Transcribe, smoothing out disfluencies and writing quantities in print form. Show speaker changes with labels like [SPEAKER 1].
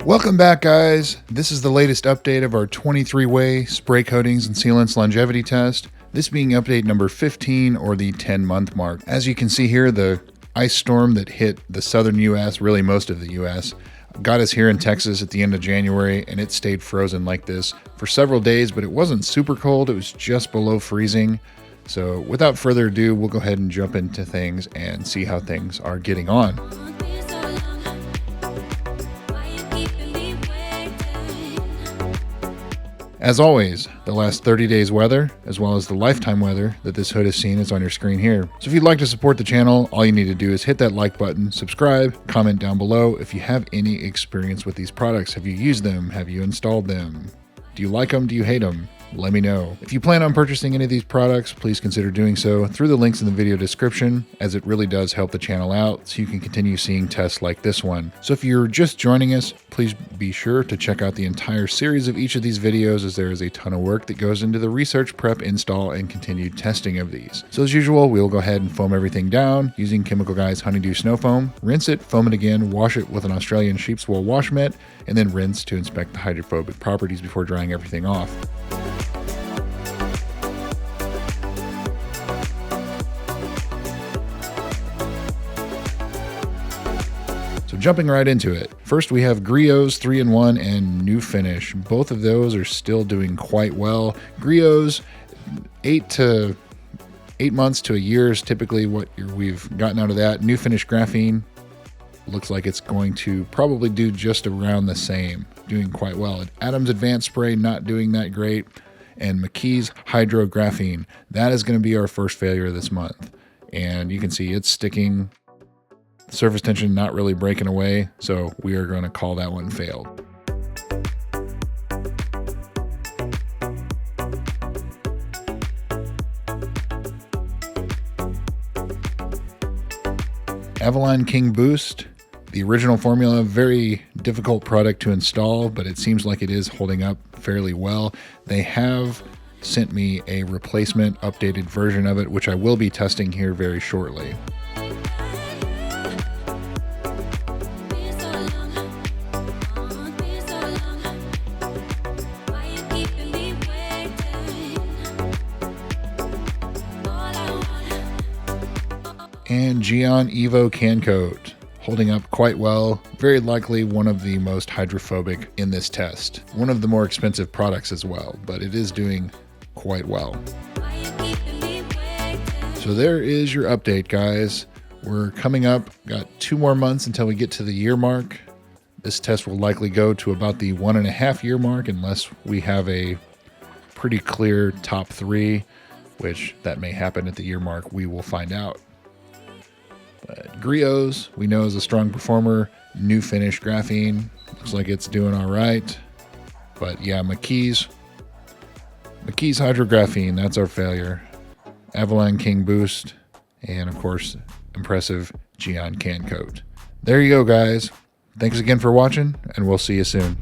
[SPEAKER 1] Welcome back, guys. This is the latest update of our 23-way spray coatings and sealants longevity test. This being update number 15, or the 10-month mark. As you can see here, the ice storm that hit the southern U.S., really most of the U.S., got us here in Texas at the end of January, and it stayed frozen like this for several days, but it wasn't super cold. It was just below freezing. So without further ado, we'll go ahead and jump into things and see how things are getting on. As always, the last 30 days weather, as well as the lifetime weather that this hood has seen, is on your screen here. So if you'd like to support the channel, all you need to do is hit that like button, subscribe, comment down below if you have any experience with these products. Have you used them? Have you installed them? Do you like them? Do you hate them? Let me know. If you plan on purchasing any of these products, please consider doing so through the links in the video description, as it really does help the channel out so you can continue seeing tests like this one. So if you're just joining us, please be sure to check out the entire series of each of these videos, as there is a ton of work that goes into the research, prep, install, and continued testing of these. So as usual, we'll go ahead and foam everything down using Chemical Guy's Honeydew Snow Foam, rinse it, foam it again, wash it with an Australian sheep's wool wash mitt, and then rinse to inspect the hydrophobic properties before drying everything off. So jumping right into it. First, we have Griot's 3-in-1 and New Finish. Both of those are still doing quite well. Griot's 8 months to a year is typically what we've gotten out of that. New Finish Graphene looks like it's going to probably do just around the same, doing quite well. Adam's Advanced Spray, not doing that great. And McKee's Hydro Graphene, that is going to be our first failure this month. And you can see it's sticking. Surface tension not really breaking away, so we are going to call that one failed. Avalon King Boost, the original formula, very difficult product to install, but it seems like it is holding up fairly well. They have sent me a replacement updated version of it, which I will be testing here very shortly. And Geon Evo Can Coat, holding up quite well. Very likely one of the most hydrophobic in this test. One of the more expensive products as well, but it is doing quite well. So there is your update, guys. We're coming up, got 2 more months until we get to the year mark. This test will likely go to about the 1.5 year mark, unless we have a pretty clear top 3, which that may happen at the year mark. We will find out. But Griot's, we know, is a strong performer. New Finish Graphene, looks like it's doing all right. But yeah, McKee's Hydro Graphene, that's our failure. Avalon King Boost, and of course, impressive Geon Can Coat. There you go, guys. Thanks again for watching, and we'll see you soon.